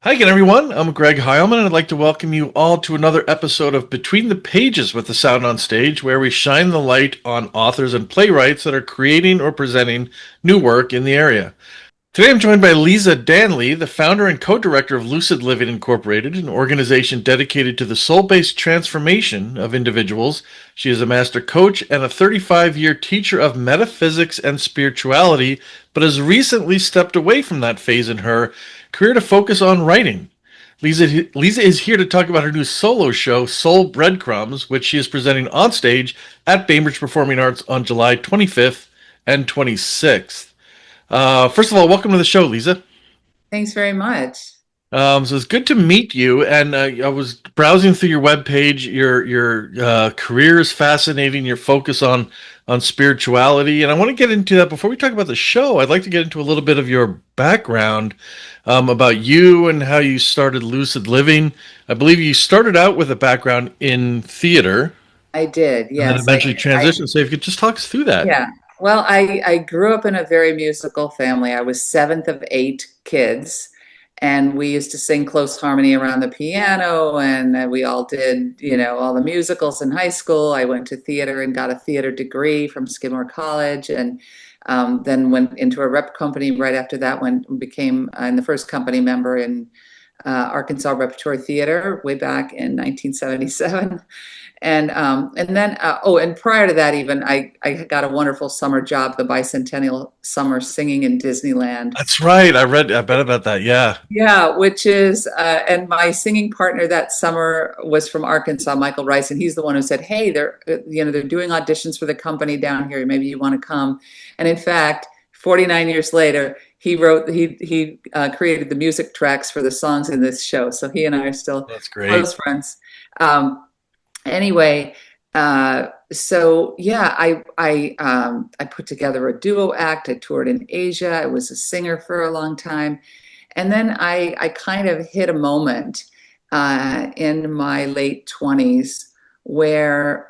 Hi again, everyone. I'm Greg Heilman, and I'd like to welcome you all to another episode of Between the Pages with the Sound on Stage, where we shine the light on authors and playwrights that are creating or presenting new work in the area. Today I'm joined by Leza Danly, the founder and co-director of Lucid Living Incorporated, an organization dedicated to the soul-based transformation of individuals. She is a master coach and a 35-year teacher of metaphysics and spirituality, but has recently stepped away from that phase in her career to focus on writing. Leza is here to talk about her new solo show, Soul Breadcrumbs, which she is presenting on stage at Bainbridge Performing Arts on July 25th and 26th. First of all, welcome to the show, Leza. Thanks very much. So it's good to meet you. And I was browsing through your webpage. Your career is fascinating. Your focus on spirituality, and I want to get into that. Before we talk about the show, I'd like to get into a little bit of your background, about you and how you started Lucid Living. I believe you started out with a background in theater, I did, and then yes. eventually transitioned. So if you could just talk us through that. Yeah. Well, I grew up in a very musical family. I was seventh of eight kids, and we used to sing close harmony around the piano, and we all did, all the musicals in high school. I went to theater and got a theater degree from Skidmore College, and then went into a rep company right after that. When became I'm the first company member in Arkansas Repertory Theater way back in 1977. And then and prior to that, even I got a wonderful summer job, the bicentennial summer singing in Disneyland. That's right. I bet about that. Yeah. Yeah, which is and my singing partner that summer was from Arkansas, Michael Rice, and he's the one who said, "Hey, they're doing auditions for the company down here. Maybe you want to come." And in fact, 49 years later, he created the music tracks for the songs in this show. So he and I are still That's great. close friends. Anyway, so yeah, I put together a duo act. I toured in Asia. I was a singer for a long time, and then I kind of hit a moment in my late 20s where,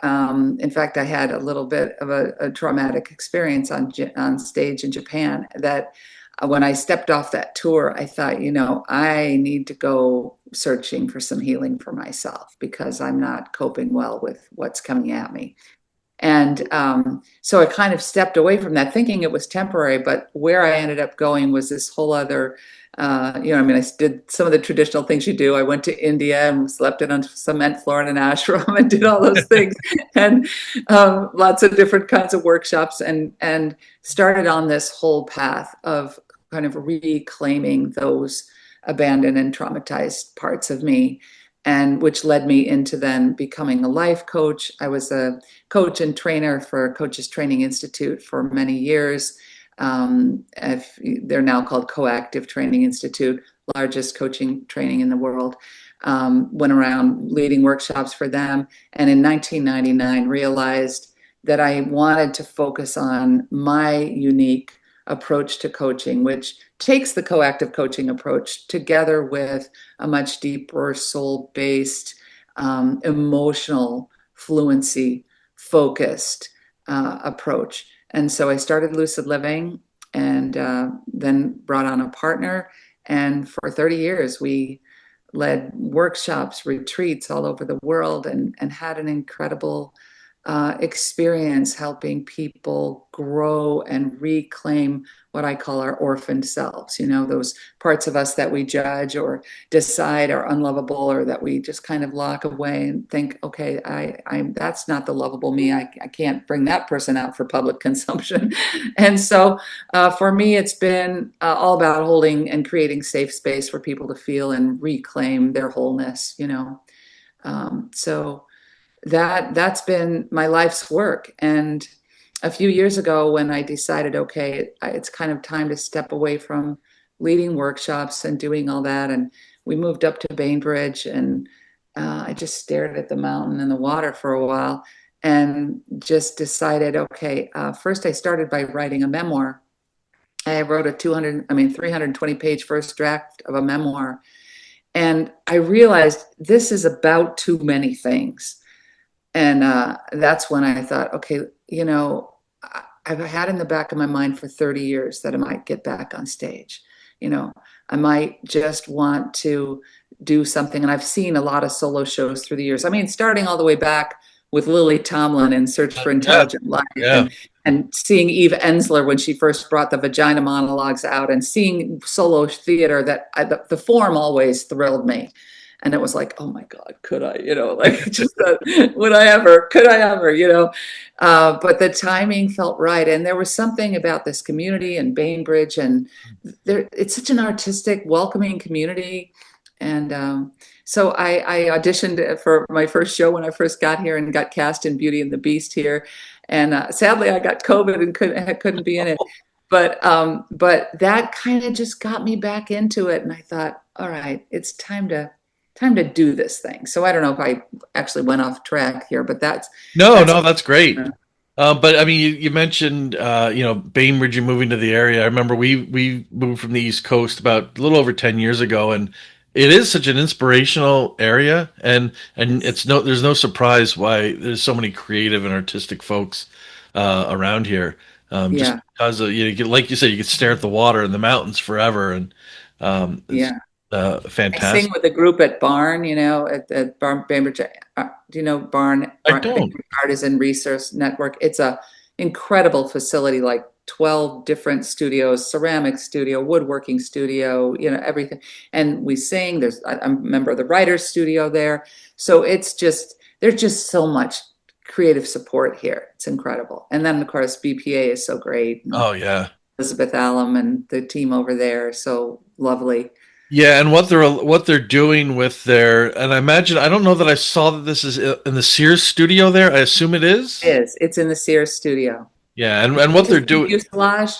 in fact, I had a little bit of a traumatic experience on stage in Japan that when I stepped off that tour, I thought, I need to go searching for some healing for myself because I'm not coping well with what's coming at me. And so I kind of stepped away from that, thinking it was temporary. But where I ended up going was this whole other, I did some of the traditional things you do. I went to India and slept in a cement floor in an ashram and did all those things, and lots of different kinds of workshops, and started on this whole path of kind of reclaiming those abandoned and traumatized parts of me, and which led me into then becoming a life coach. I was a coach and trainer for Coaches Training Institute for many years. They're now called Coactive Training Institute, largest coaching training in the world. Went around leading workshops for them, and in 1999 realized that I wanted to focus on my unique approach to coaching, which takes the coactive coaching approach together with a much deeper soul-based, emotional fluency focused approach. And so I started Lucid Living, and then brought on a partner. And for 30 years, we led workshops, retreats all over the world, and had an incredible experience helping people grow and reclaim what I call our orphaned selves, those parts of us that we judge or decide are unlovable, or that we just kind of lock away and think, okay, I'm that's not the lovable me. I can't bring that person out for public consumption. And so for me, it's been all about holding and creating safe space for people to feel and reclaim their wholeness. So that's been my life's work. And a few years ago, when I decided, okay, it's kind of time to step away from leading workshops and doing all that, and we moved up to Bainbridge, and I just stared at the mountain and the water for a while, and just decided, okay, first I started by writing a memoir. I wrote a 320 page first draft of a memoir, and I realized this is about too many things. And that's when I thought, okay, I've had in the back of my mind for 30 years that I might get back on stage. you know, I might just want to do something. And I've seen a lot of solo shows through the years. I mean, starting all the way back with Lily Tomlin in Search for Yeah, Intelligent Life, yeah. and seeing Eve Ensler when she first brought the vagina monologues out, and seeing solo theater that the form always thrilled me. And it was like, oh my God, could I, like just would I ever, could I ever, but the timing felt right. And there was something about this community and Bainbridge, and it's such an artistic, welcoming community. And so I auditioned for my first show when I first got here and got cast in Beauty and the Beast here. And sadly, I got COVID and couldn't be in it. But that kind of just got me back into it. And I thought, all right, it's time to do this thing. So I don't know if I actually went off track here, but No, that's no, that's great. But I mean, you mentioned Bainbridge and moving to the area. I remember we moved from the East Coast about a little over 10 years ago, and it is such an inspirational area, and it's no there's no surprise why there's so many creative and artistic folks around here. Just yeah, because of, like you said, you could stare at the water and the mountains forever, and it's yeah. I sing fantastic. with a group at Barn, at Barn Bainbridge. Do you know I don't. Bainbridge Artisan Resource Network? It's a incredible facility, like 12 different studios, ceramic studio, woodworking studio, everything. And we sing. I'm a member of the writers studio there. So there's just so much creative support here. It's incredible. And then of course BPA is so great. And Oh yeah. Elizabeth Allam and the team over there are so lovely. Yeah, and what they're doing with their, and I imagine, I don't know that I saw that this is in the Sears studio there. I assume it is. It's in the Sears studio. Yeah, Did and you get what to they're see doing. Fuselage?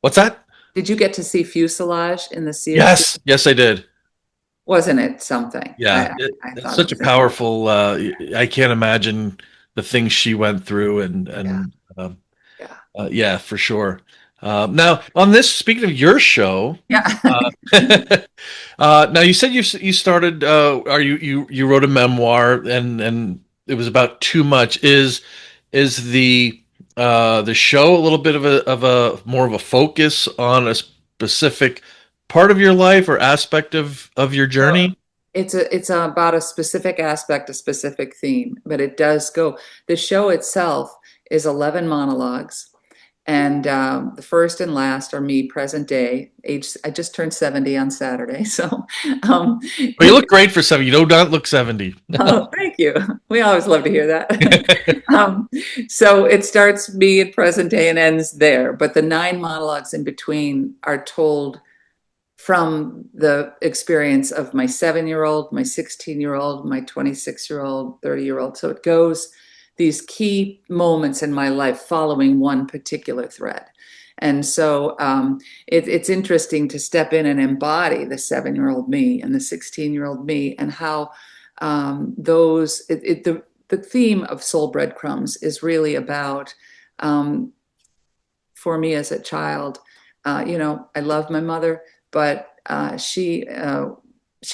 What's that? Did you get to see Fuselage in the Sears studio? Yes, yes, I did. Wasn't it something? Yeah, I it's thought it such a was incredible. powerful. I can't imagine the things she went through, Yeah, and yeah, yeah, for sure. Now, on this, speaking of your show, yeah. uh, now you said you started. Are you wrote a memoir, and it was about too much. Is the show a little bit of a more of a focus on a specific part of your life or aspect of your So journey? it's about a specific aspect, a specific theme, but it does go. The show itself is 11 monologues. And the first and last are me, present day. I just turned 70 on Saturday. So, um, Well, you look great for 70. You do not look 70. oh, thank you. We always love to hear that. um, so it starts me at present day and ends there. But the 9 monologues in between are told from the experience of my 7-year-old, my 16-year-old, my 26-year-old, 30-year-old. So it goes these key moments in my life following one particular thread. And so it's interesting to step in and embody the 7-year-old me and the 16-year-old me, and how the theme of Soul Breadcrumbs is really about, um, for me as a child, I love my mother, but she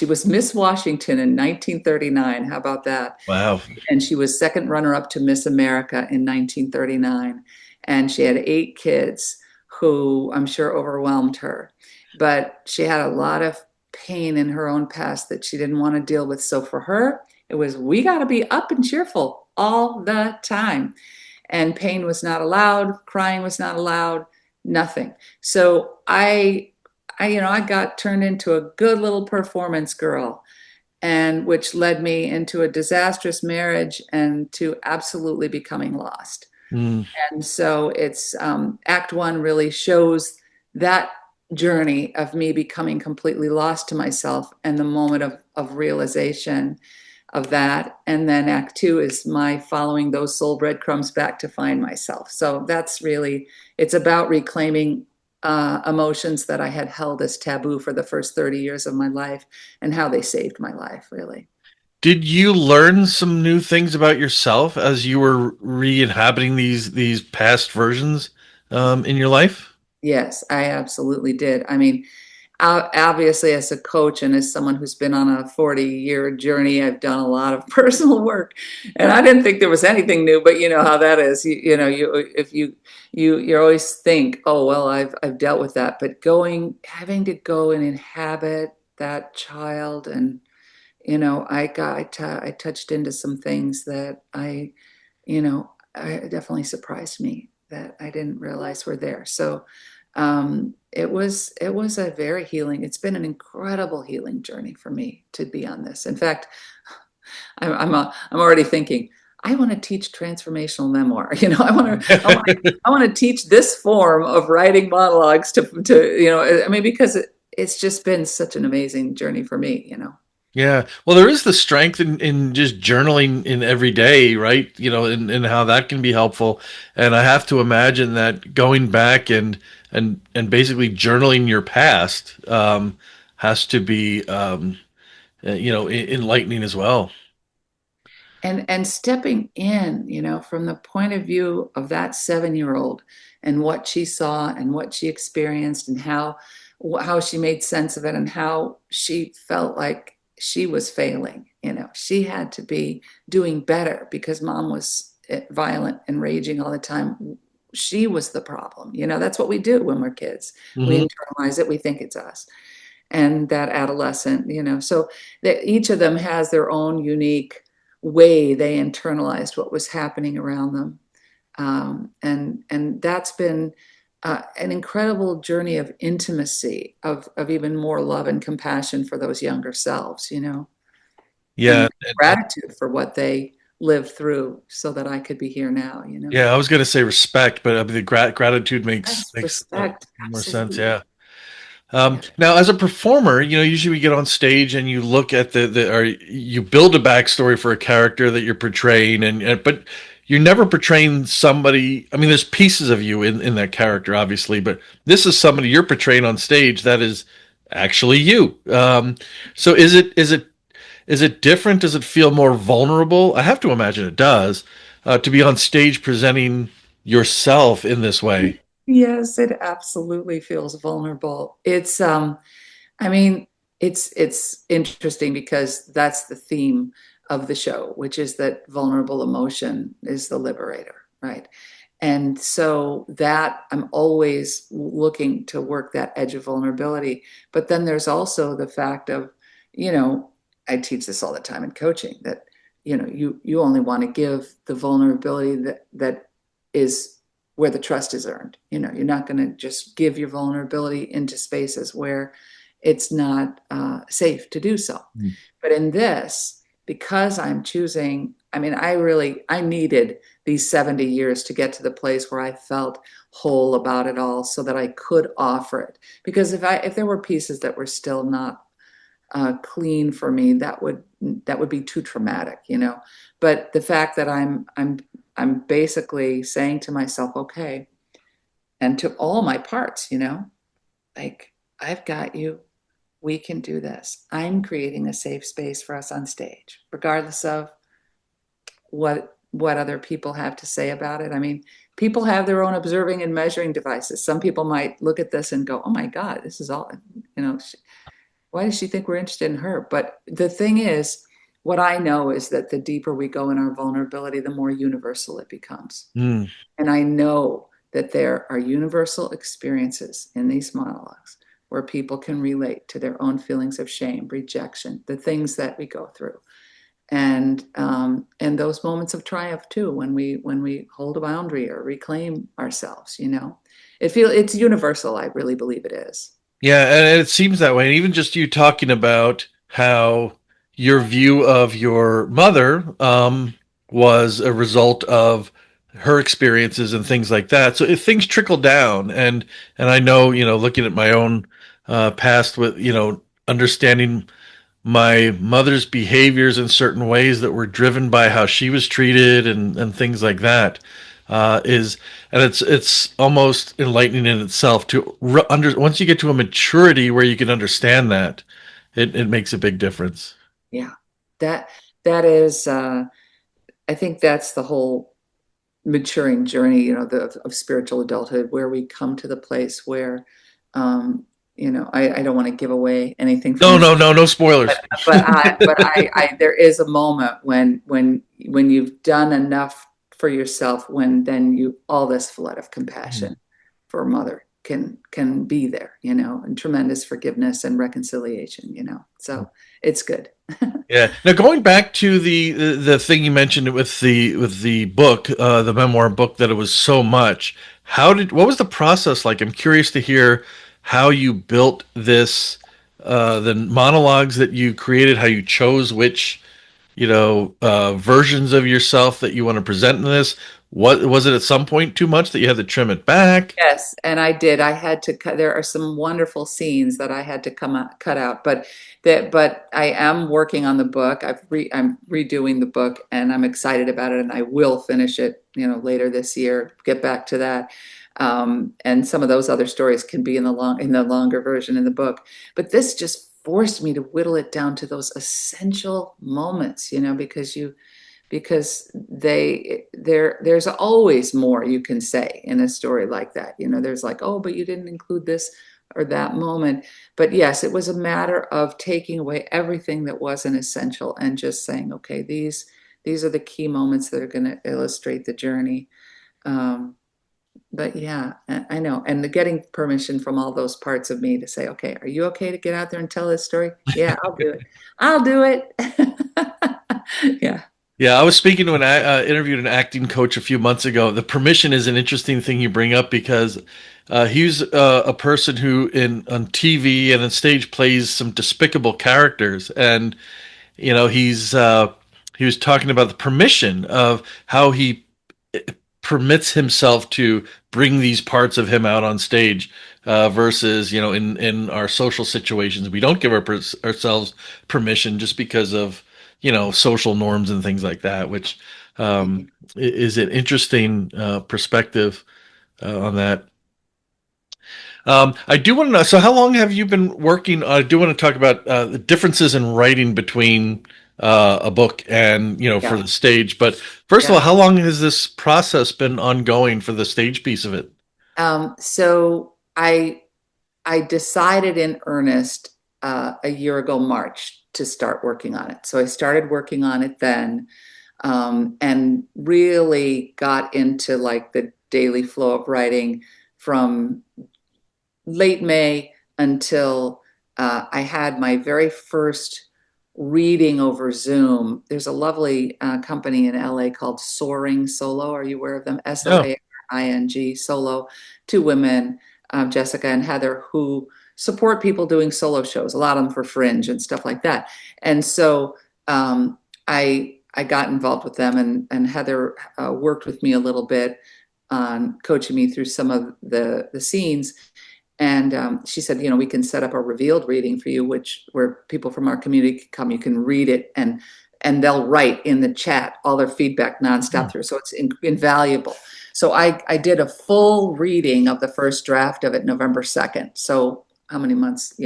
was Miss Washington in 1939. How about that? Wow. And she was second runner up to Miss America in 1939. And she had 8 kids who I'm sure overwhelmed her. But she had a lot of pain in her own past that she didn't want to deal with. So for her, it was, we got to be up and cheerful all the time. And pain was not allowed, crying was not allowed, nothing. So I got turned into a good little performance girl, and which led me into a disastrous marriage and to absolutely becoming lost. Mm. And so it's Act One really shows that journey of me becoming completely lost to myself and the moment of realization of that. And then Act Two is my following those soul breadcrumbs back to find myself. So that's really, it's about reclaiming emotions that I had held as taboo for the first 30 years of my life, and how they saved my life, really. Did you learn some new things about yourself as you were re-inhabiting these past versions in your life? Yes, I absolutely did. I mean, obviously, as a coach and as someone who's been on a 40-year journey, I've done a lot of personal work, and I didn't think there was anything new. But you know how that is. You know, you always think, oh well, I've dealt with that. But having to go and inhabit that child, and you know, I touched into some things that I definitely surprised me that I didn't realize were there. So it was a very healing. It's been an incredible healing journey for me to be on this. In fact, I'm already thinking I want to teach transformational memoir. You know, I want to teach this form of writing monologues to you know. I mean, because it's just been such an amazing journey for me. You know. Yeah. Well, there is the strength in just journaling in every day, right? You know, and how that can be helpful. And I have to imagine that going back and basically journaling your past has to be enlightening as well. And stepping in, you know, from the point of view of that 7-year-old and what she saw and what she experienced and how she made sense of it and how she felt like she was failing. You know, she had to be doing better because mom was violent and raging all the time. She was the problem. You know, that's what we do when we're kids. We Hmm. internalize it, we think it's us. And that adolescent, you know, so that each of them has their own unique way they internalized what was happening around them. And that's been an incredible journey of intimacy, of even more love and compassion for those younger selves, you know, Yeah. and gratitude for what they lived through so that I could be here now, you know. Yeah. I was going to say respect, but I mean, the gratitude makes Yes, makes respect, more sense. absolutely. Yeah. Yeah. Now, as a performer, you know, usually we get on stage and you look at or you build a backstory for a character that you're portraying, but you're never portraying somebody. I mean, there's pieces of you in that character, obviously, but this is somebody you're portraying on stage that is actually you. So is it different? Does it feel more vulnerable? I have to imagine it does, to be on stage presenting yourself in this way. Yes, it absolutely feels vulnerable. I mean, it's interesting because that's the theme of the show, which is that vulnerable emotion is the liberator, right? And so that I'm always looking to work that edge of vulnerability. But then there's also the fact of, you know, I teach this all the time in coaching that, you know, you only want to give the vulnerability that is where the trust is earned. You know, you're not going to just give your vulnerability into spaces where it's not safe to do so. Mm. But in this, because I'm choosing, I mean, I needed these 70 years to get to the place where I felt whole about it all so that I could offer it. Because if there were pieces that were still not clean for me, that would be too traumatic, you know. But the fact that I'm basically saying to myself, okay, and to all my parts, you know, like I've got you. We can do this. I'm creating a safe space for us on stage, regardless of what other people have to say about it. I mean, people have their own observing and measuring devices. Some people might look at this and go, "Oh my God, this is all, you know, why does she think we're interested in her?" But the thing is, what I know is that the deeper we go in our vulnerability, the more universal it becomes. Mm. And I know that there are universal experiences in these monologues where people can relate to their own feelings of shame, rejection, the things that we go through, and those moments of triumph too, when we hold a boundary or reclaim ourselves. You know, it's universal. I really believe it is. Yeah, and it seems that way. And even just you talking about how your view of your mother was a result of her experiences and things like that. So if things trickle down, and I know, you know, looking at my own past with, you know, understanding my mother's behaviors in certain ways that were driven by how she was treated and things like that is and it's almost enlightening in itself to once you get to a maturity where you can understand that it makes a big difference. Yeah, that that is. I think that's the whole maturing journey, you know, of spiritual adulthood, where we come to the place where I don't want to give away anything from No, the no, story, no, no spoilers. there is a moment when you've done enough for yourself, when then all this flood of compassion for a mother can be there, and tremendous forgiveness and reconciliation, so it's good. Yeah. Now going back to the thing you mentioned with the book, the memoir book, that it was so much. What was the process like? I'm curious to hear how you built this, the monologues that you created, how you chose which, versions of yourself that you want to present in this. What was it at some point too much that you had to trim it back? Yes, and I did. I had to cut. There are some wonderful scenes that I had to cut out, but I am working on the book. I'm redoing the book, and I'm excited about it, and I will finish it, later this year. Get back to that, and some of those other stories can be in the longer version in the book. But this just forced me to whittle it down to those essential moments, because there's always more you can say in a story like that. There's like, oh, but you didn't include this or that moment. But yes, it was a matter of taking away everything that wasn't essential and just saying, okay, these are the key moments that are going to illustrate the journey. But yeah, I know. And getting permission from all those parts of me to say, okay, are you okay to get out there and tell this story? Yeah, I'll do it. I'll do it. Yeah. Yeah, I was speaking to interviewed an acting coach a few months ago. The permission is an interesting thing you bring up because he's a person who in on TV and on stage plays some despicable characters, and he was talking about the permission of how he permits himself to bring these parts of him out on stage, versus in our social situations we don't give ourselves permission just because of social norms and things like that, which is an interesting perspective on that. I do want to know, so how long have you been working? I do want to talk about the differences in writing between a book and, for Yeah. the stage. But first of Yeah. all, how long has this process been ongoing for the stage piece of it? So I decided in earnest a year ago, March, to start working on it. So I started working on it then, and really got into like the daily flow of writing from late May until I had my very first reading over Zoom. There's a lovely company in LA called Soaring Solo. Are you aware of them? No. SOARING Solo. Two women, Jessica and Heather, who support people doing solo shows. A lot of them for Fringe and stuff like that. And so I got involved with them, and Heather worked with me a little bit on coaching me through some of the scenes. And she said, we can set up a revealed reading for you, where people from our community can come. You can read it, and they'll write in the chat all their feedback nonstop through. So it's invaluable. So I did a full reading of the first draft of it November 2nd. So how many months?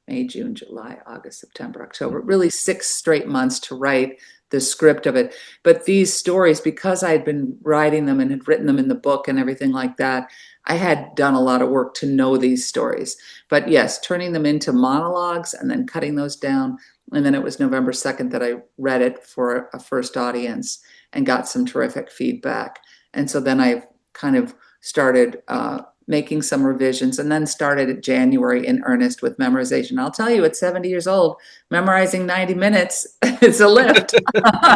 May, June, July, August, September, October. Really 6 straight months to write the script of it. But these stories, because I had been writing them and had written them in the book and everything like that, I had done a lot of work to know these stories. But yes, turning them into monologues and then cutting those down. And then it was November 2nd that I read it for a first audience and got some terrific feedback. And so then I kind of started making some revisions, and then started at January in earnest with memorization. I'll tell you, at 70 years old, memorizing 90 minutes, it's a lift.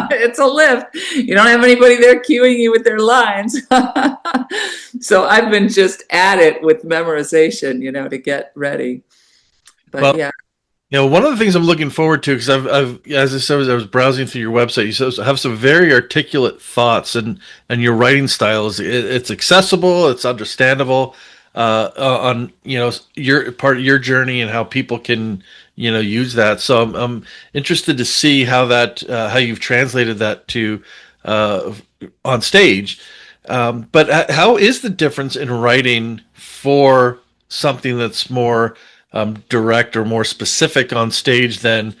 It's a lift. You don't have anybody there cueing you with their lines. So I've been just at it with memorization, to get ready. But Well, yeah, one of the things I'm looking forward to, because as I said, as I was browsing through your website, you have some very articulate thoughts, and your writing style it's accessible, it's understandable, on your part of your journey and how people can use that. So I'm interested to see how you've translated that to on stage. But how is the difference in writing for something that's more direct or more specific on stage than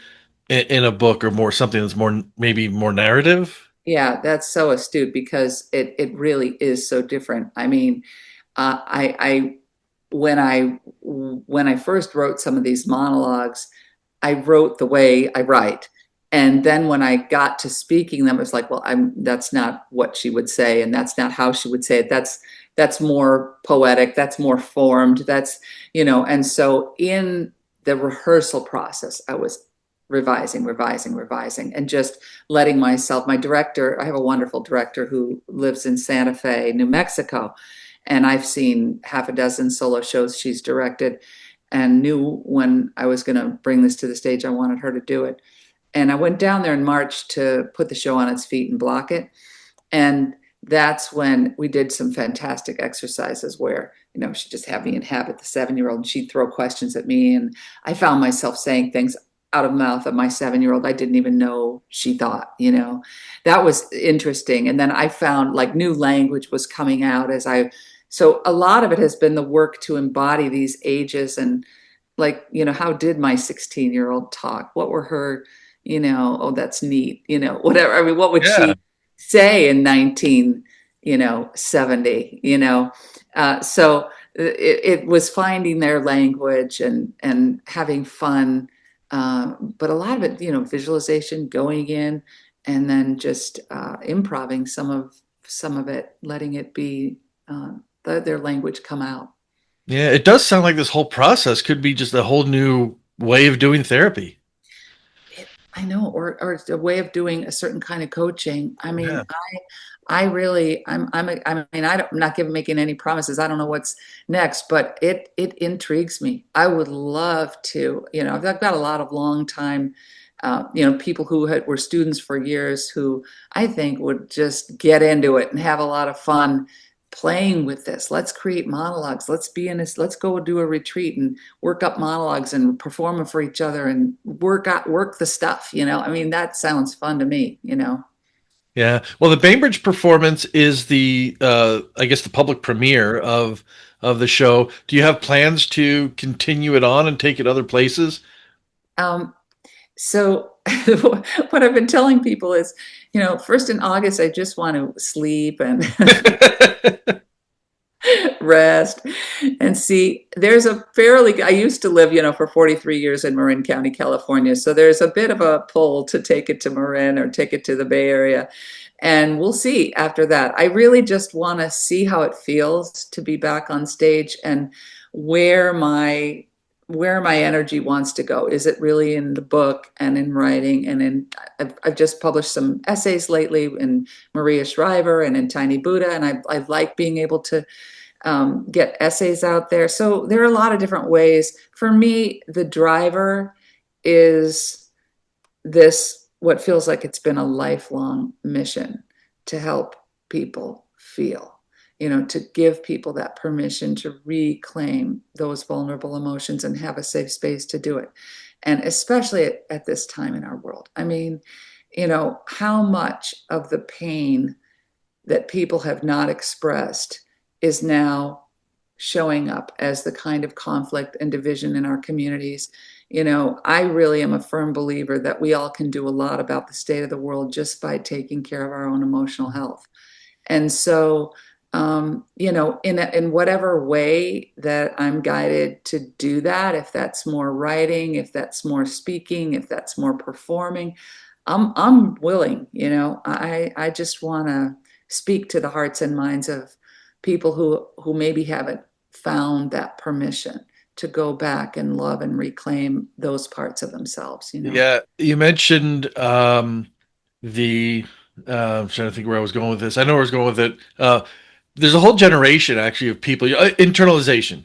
in a book, or more something that's more, maybe more narrative? yeah, that's so astute, because it really is so different. I mean, I when I first wrote some of these monologues, I wrote the way I write. And then when I got to speaking them, it was like, well, that's not what she would say, and that's not how she would say it. That's more poetic, that's more formed, and so in the rehearsal process, I was revising, and just letting myself, my director, I have a wonderful director who lives in Santa Fe, New Mexico, and I've seen half a dozen solo shows she's directed, and knew when I was going to bring this to the stage, I wanted her to do it. And I went down there in March to put the show on its feet and block it. And that's when we did some fantastic exercises where, she'd just have me inhabit the 7-year-old, and she'd throw questions at me. And I found myself saying things out of the mouth of my 7-year-old I didn't even know she thought. That was interesting. And then I found like new language was coming out so a lot of it has been the work to embody these ages, and like, how did my 16-year-old talk? What were her, oh, that's neat, whatever. I mean, what would Yeah. she say in 1970, so it was finding their language and having fun. But a lot of it, visualization, going in, and then just improving some of it, letting it be their language come out. Yeah, it does sound like this whole process could be just a whole new way of doing therapy. I know, or a way of doing a certain kind of coaching. I Yeah. mean, I really, I mean, I'm not making any promises. I don't know what's next, but it intrigues me. I would love to, I've got a lot of long time, people who were students for years who I think would just get into it and have a lot of fun playing with this. Let's create monologues. Let's be in this. Let's go do a retreat and work up monologues and perform them for each other and work the stuff. I mean, that sounds fun to me. Yeah. Well, the Bainbridge performance is I guess, the public premiere of the show. Do you have plans to continue it on and take it other places? Um, so what I've been telling people is, first in August, I just want to sleep and rest and see. I used to live, for 43 years in Marin County, California. So there's a bit of a pull to take it to Marin or take it to the Bay Area. And we'll see after that. I really just want to see how it feels to be back on stage, and where my where my energy wants to go. Is it really in the book and in writing, and I've just published some essays lately in Maria Shriver and in Tiny Buddha, and I like being able to get essays out there. So there are a lot of different ways. For me, the driver is this, what feels like it's been a lifelong mission to help people feel, to give people that permission to reclaim those vulnerable emotions and have a safe space to do it. And especially at this time in our world. I mean, how much of the pain that people have not expressed is now showing up as the kind of conflict and division in our communities. I really am a firm believer that we all can do a lot about the state of the world just by taking care of our own emotional health. And so, in whatever way that I'm guided to do that, if that's more writing, if that's more speaking, if that's more performing, I'm willing. I just want to speak to the hearts and minds of people who maybe haven't found that permission to go back and love and reclaim those parts of themselves. Yeah, you mentioned the I'm trying to think where I was going with this. I know where I was going with it. There's a whole generation actually of people, internalization.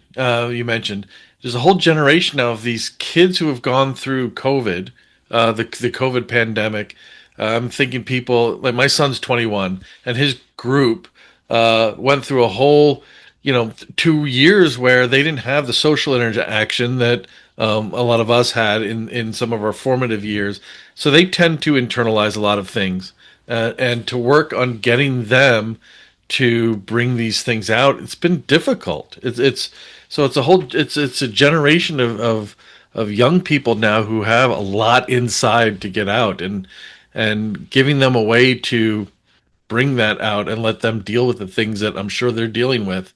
You mentioned there's a whole generation now of these kids who have gone through COVID, the COVID pandemic. I'm thinking people like my son's 21, and his group went through a whole, 2 years where they didn't have the social interaction that a lot of us had in some of our formative years. So they tend to internalize a lot of things, and to work on getting them to bring these things out. It's been difficult. It's a generation of young people now who have a lot inside to get out, and giving them a way to bring that out and let them deal with the things that I'm sure they're dealing with.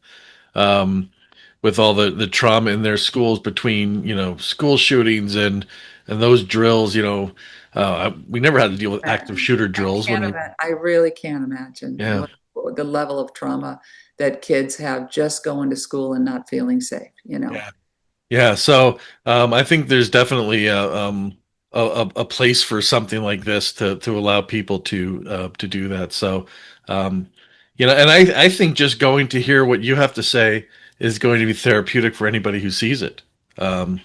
with all the trauma in their schools between, school shootings and those drills, we never had to deal with active shooter I drills can't when we, imagine. I really can't imagine yeah. what the level of trauma that kids have just going to school and not feeling safe, you know. Yeah. Yeah, so I think there's definitely a place for something like this to allow people to do that. So, um, and I think just going to hear what you have to say is going to be therapeutic for anybody who sees it. Um,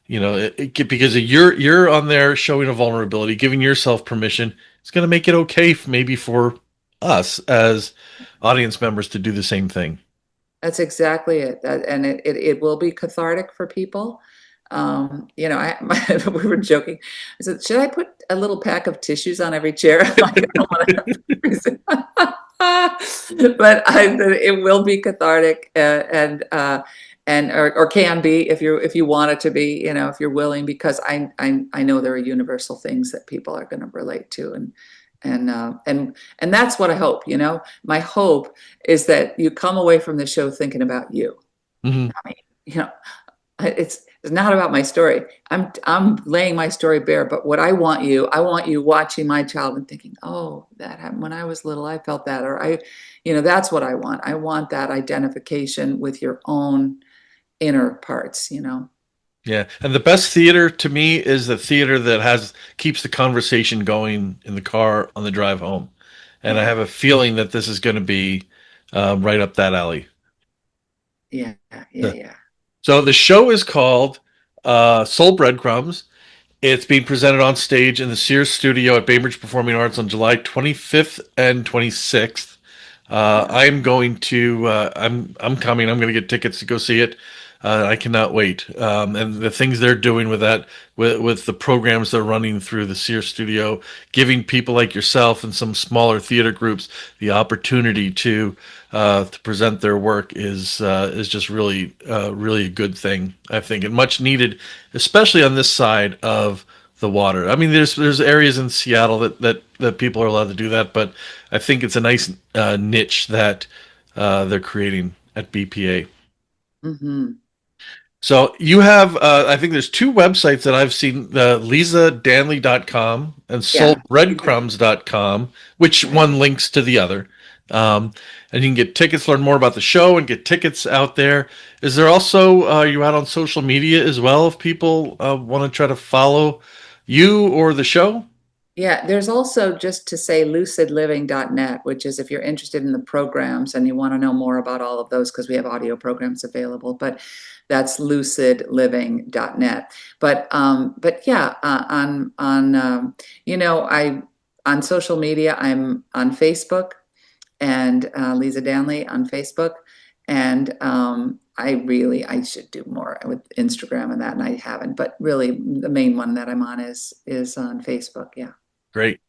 because you're on there showing a vulnerability, giving yourself permission. It's going to make it okay, maybe for us as audience members to do the same thing. That's exactly it. And it will be cathartic for people. We were joking. I said, should I put a little pack of tissues on every chair? Like, I don't want to but it will be cathartic or can be if you want it to be, if you're willing, because I know there are universal things that people are going to relate to, and that's what I hope. My hope is that you come away from the show thinking about you. Hmm. I mean, it's not about my story. I'm laying my story bare, but what I want you watching my child and thinking, oh, that happened when I was little. I felt that, or that's what I want. I want that identification with your own inner parts. Yeah, and the best theater to me is the theater that has keeps the conversation going in the car on the drive home, and I Yeah, have a feeling that this is going to be right up that alley. yeah, yeah, yeah. So the show is called Soul Breadcrumbs. It's being presented on stage in the Sears Studio at Bainbridge Performing Arts on July 25th and 26th. Yeah. I'm going to. I'm coming. I'm going to get tickets to go see it. I cannot wait. And the things they're doing with that, with the programs they're running through the Sears Studio, giving people like yourself and some smaller theater groups the opportunity to present their work is just really a good thing, I think, and much needed, especially on this side of the water. I mean, there's areas in Seattle that people are allowed to do that, but I think it's a nice niche that they're creating at BPA. Hmm. So you have, I think there's two websites that I've seen, LezaDanly.com and Yeah. SoulBreadcrumbs.com, which Right. one links to the other. And you can get tickets, learn more about the show, and get tickets out there. Is there also, you out on social media as well if people want to try to follow you or the show? Yeah, there's also, just to say, lucidliving.net, which is if you're interested in the programs and you want to know more about all of those, because we have audio programs available, but that's lucidliving.net. But yeah, I on social media, I'm on Facebook and Leza Danly on Facebook, and I should do more with Instagram and that, and I haven't. But really, the main one that I'm on is on Facebook. Yeah. Great.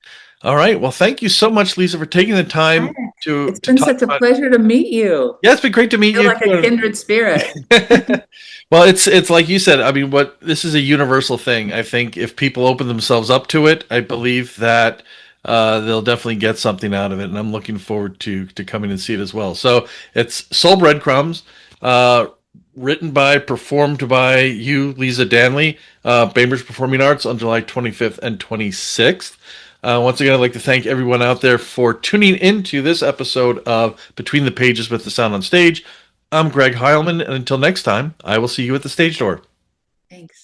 All right. Well, thank you so much, Lisa, for taking the time to It's to been talk such a about. pleasure to meet you. Yeah, it's been great to meet Feel you like a too. kindred spirit. Well, it's like you said. I mean, what this is a universal thing. I think if people open themselves up to it, I believe that they'll definitely get something out of it, and I'm looking forward to coming and see it as well. So it's Soul Breadcrumbs, uh, written by, performed by you, Leza Danly, Bainbridge Performing Arts on July 25th and 26th. Once again, I'd like to thank everyone out there for tuning into this episode of Between the Pages with the Sound on Stage. I'm Greg Heilman, and until next time, I will see you at the stage door. Thanks.